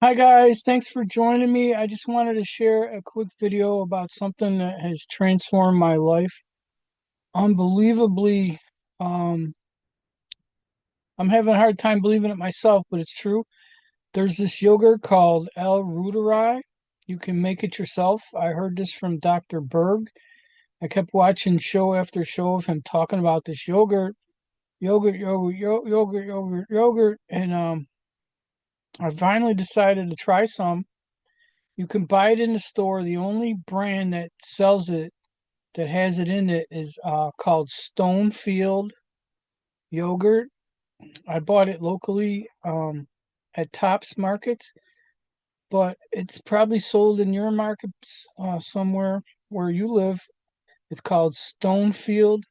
Hi guys, thanks for joining me. I just wanted to share a quick video about something that has transformed my life. Unbelievably, um, I'm having a hard time believing it myself, but it's true. There's this yogurt called El Ruderai. You can make it yourself. I heard this from Dr. Berg. I kept watching show after show of him talking about this yogurt, and I finally decided to try some. You can buy it in the store. The only brand that sells it that has it in it is called Stonefield yogurt. I bought it locally at Tops Markets, but it's probably sold in your markets somewhere where you live. It's called Stonefield.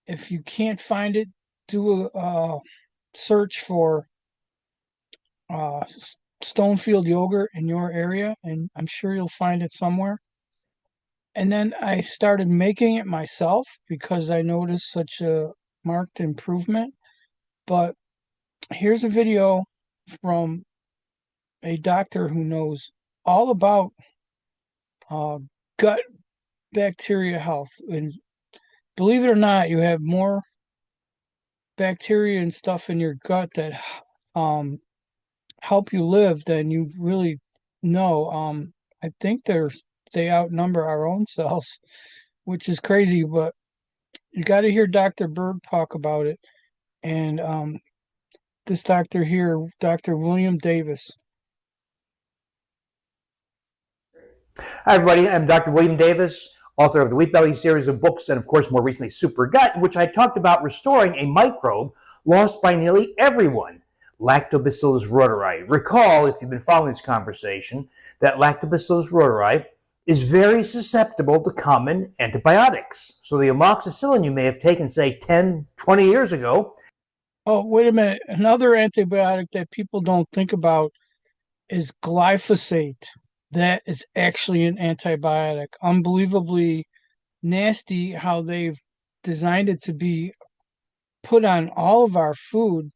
If you can't find it, do a search for Stonefield yogurt in your area, and I'm sure you'll find it somewhere. And then I started making it myself because I noticed such a marked improvement. But here's a video from a doctor who knows all about uh, gut bacteria health. And believe it or not, you have more bacteria and stuff in your gut that um, help you live than you really know. I think they outnumber our own cells, which is crazy, but you got to hear Dr. Berg talk about it. And this doctor here, Dr. William Davis. Hi, everybody. I'm Dr. William Davis, author of the Wheat Belly series of books, and of course, more recently, Super Gut, in which I talked about restoring a microbe lost by nearly everyone, Lactobacillus rhodori. Recall, if you've been following this conversation, that Lactobacillus rhodori is very susceptible to common antibiotics. So the amoxicillin you may have taken, say, 10, 20 years ago. Oh, wait a minute. Another antibiotic that people don't think about is glyphosate. That is actually an antibiotic. Unbelievably nasty how they've designed it to be put on all of our food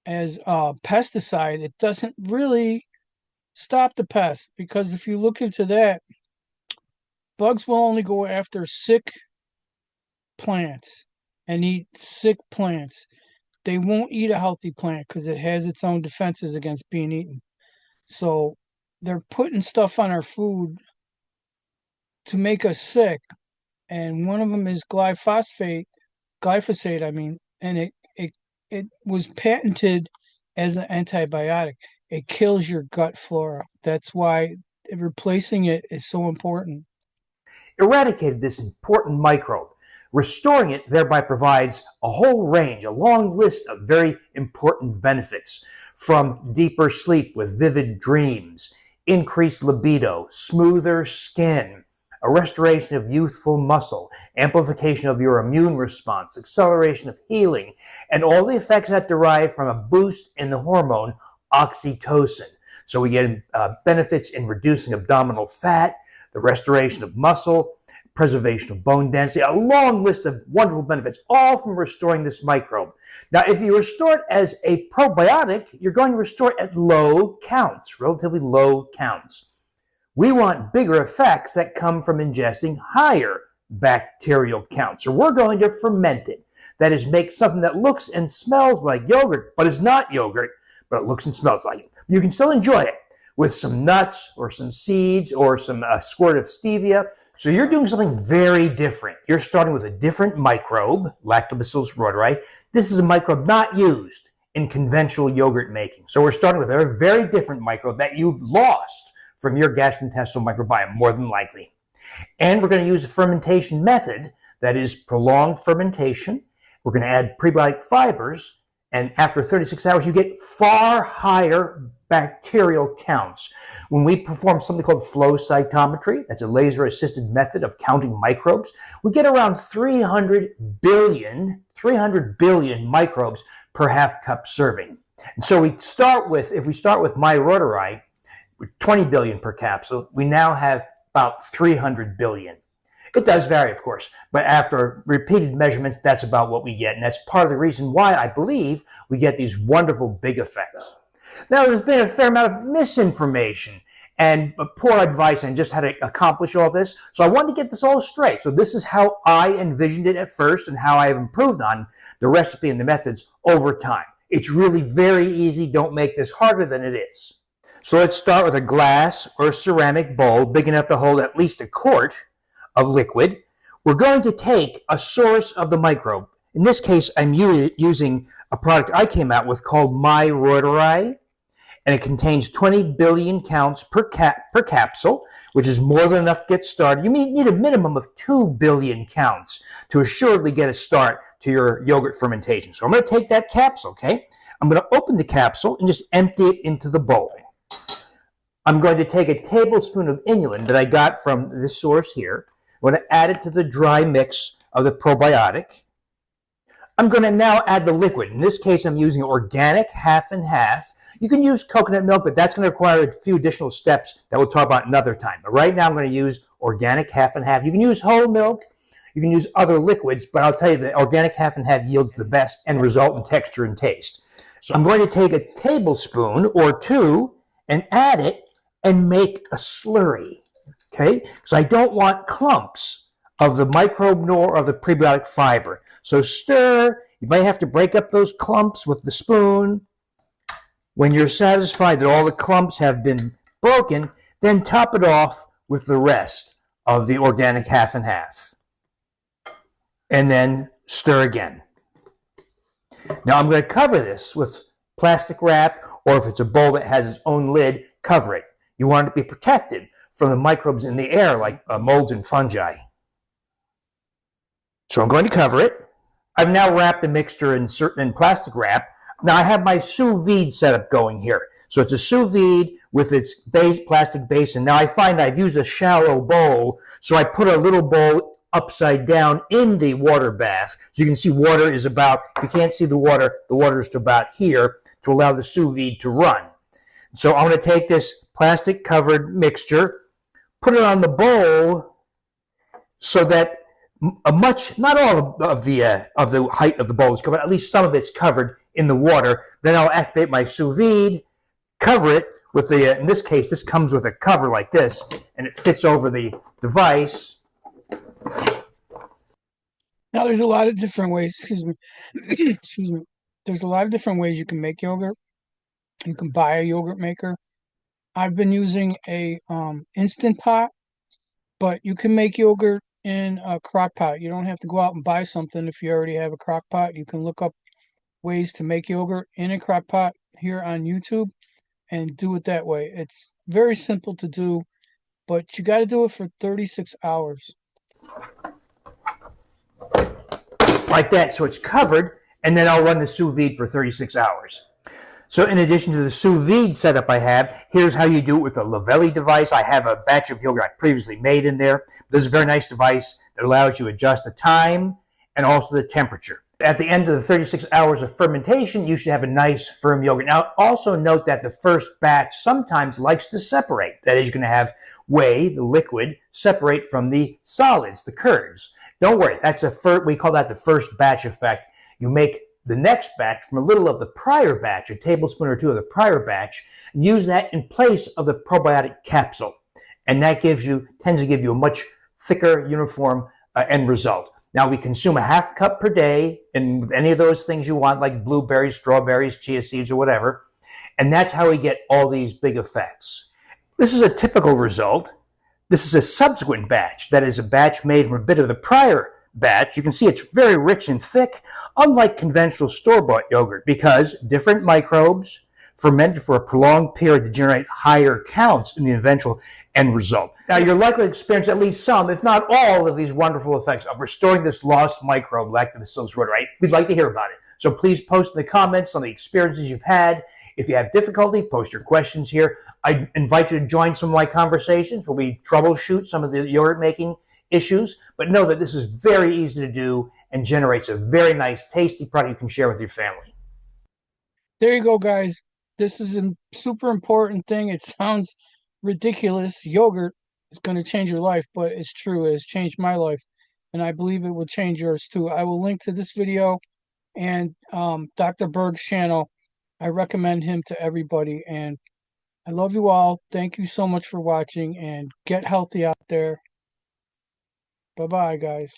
as a pesticide. It doesn't really stop the pest because if you look into that, bugs will only go after sick plants and eat sick plants. They won't eat a healthy plant because it has its own defenses against being eaten. So they're putting stuff on our food to make us sick, and one of them is glyphosate. I mean, and it was patented as an antibiotic. It kills your gut flora. That's why replacing it is so important. Eradicated this important microbe. Restoring it thereby provides a whole range, a long list of very important benefits, from deeper sleep with vivid dreams, increased libido, smoother skin, a restoration of youthful muscle, amplification of your immune response, acceleration of healing, and all the effects that derive from a boost in the hormone oxytocin. So we get benefits in reducing abdominal fat, the restoration of muscle, preservation of bone density, a long list of wonderful benefits, all from restoring this microbe. Now, if you restore it as a probiotic, you're going to restore it at low counts, relatively low counts. We want bigger effects that come from ingesting higher bacterial counts. So we're going to ferment it. That is, make something that looks and smells like yogurt, but is not yogurt, but it looks and smells like it. You can still enjoy it with some nuts or some seeds or some squirt of stevia. So you're doing something very different. You're starting with a different microbe, Lactobacillus rhodori. This is a microbe not used in conventional yogurt making. So we're starting with a very different microbe that you've lost from your gastrointestinal microbiome, more than likely. And we're going to use a fermentation method that is prolonged fermentation. We're going to add prebiotic fibers, and after 36 hours, you get far higher bacterial counts. When we perform something called flow cytometry, that's a laser-assisted method of counting microbes, we get around 300 billion microbes per half cup serving. And so if we start with my rhodori, 20 billion per capsule, we now have about 300 billion. It does vary, of course, but after repeated measurements, that's about what we get. And that's part of the reason why I believe we get these wonderful big effects. Now, there's been a fair amount of misinformation and poor advice on just how to accomplish all this. So I wanted to get this all straight. So this is how I envisioned it at first and how I have improved on the recipe and the methods over time. It's really very easy. Don't make this harder than it is. So let's start with a glass or ceramic bowl big enough to hold at least a quart of liquid. We're going to take a source of the microbe. In this case, I'm using a product I came out with called My Reuteri, and it contains 20 billion counts per capsule, which is more than enough to get started. You need a minimum of 2 billion counts to assuredly get a start to your yogurt fermentation. So I'm going to take that capsule, okay? I'm going to open the capsule and just empty it into the bowl. I'm going to take a tablespoon of inulin that I got from this source here. I'm going to add it to the dry mix of the probiotic. I'm going to now add the liquid. In this case, I'm using organic half and half. You can use coconut milk, but that's going to require a few additional steps that we'll talk about another time. But right now, I'm going to use organic half and half. You can use whole milk. You can use other liquids, but I'll tell you the organic half and half yields the best end result in texture and taste. So I'm going to take a tablespoon or two and add it and make a slurry, okay? Because I don't want clumps of the microbe nor of the prebiotic fiber. So stir. You might have to break up those clumps with the spoon. When you're satisfied that all the clumps have been broken, then top it off with the rest of the organic half and half. And then stir again. Now I'm going to cover this with plastic wrap, or if it's a bowl that has its own lid, cover it. You want it to be protected from the microbes in the air like molds and fungi. So I'm going to cover it. I've now wrapped the mixture in plastic wrap. Now I have my sous vide setup going here. So it's a sous vide with its plastic base. And now I find I've used a shallow bowl. So I put a little bowl upside down in the water bath. So you can see water is about, if you can't see the water is to about here to allow the sous vide to run. So I'm going to take this plastic covered mixture, put it on the bowl so that not all of the height of the bowl is covered, at least some of it's covered in the water. Then I'll activate my sous vide, cover it with the, in this case, this comes with a cover like this, and it fits over the device. Now, there's a lot of different ways, excuse me, excuse me. There's a lot of different ways you can make yogurt. You can buy a yogurt maker. I've been using a Instant Pot, but you can make yogurt in a crock pot. You don't have to go out and buy something if you already have a crock pot. You can look up ways to make yogurt in a crock pot here on YouTube and do it that way. It's very simple to do, but you got to do it for 36 hours. Like that, so it's covered, and then I'll run the sous vide for 36 hours. So in addition to the sous vide setup I have, here's how you do it with the Lavelli device. I have a batch of yogurt I previously made in there. This is a very nice device that allows you to adjust the time and also the temperature. At the end of the 36 hours of fermentation, you should have a nice firm yogurt. Now, also note that the first batch sometimes likes to separate. That is, you're going to have whey, the liquid, separate from the solids, the curds. Don't worry, that's we call that the first batch effect. You make the next batch from a little of the prior batch, a tablespoon or two of the prior batch, and use that in place of the probiotic capsule. And that tends to give you a much thicker, uniform end result. Now, we consume a half cup per day, and with any of those things you want, like blueberries, strawberries, chia seeds, or whatever. And that's how we get all these big effects. This is a typical result. This is a subsequent batch. That is a batch made from a bit of the prior batch. You can see it's very rich and thick, unlike conventional store-bought yogurt, because different microbes fermented for a prolonged period to generate higher counts in the eventual end result. Now, you're likely to experience at least some, if not all, of these wonderful effects of restoring this lost microbe, Lactobacillus reuteri. We'd like to hear about it. So please post in the comments on the experiences you've had. If you have difficulty, post your questions here. I invite you to join some of my conversations where we troubleshoot some of the yogurt making issues, but know that this is very easy to do and generates a very nice, tasty product you can share with your family. There you go, guys. This is a super important thing. It sounds ridiculous. Yogurt is going to change your life, but it's true. It has changed my life, and I believe it will change yours too. I will link to this video and Dr. Berg's channel I recommend him to everybody. And I love you all. Thank you so much for watching and get healthy out there. Bye bye, guys.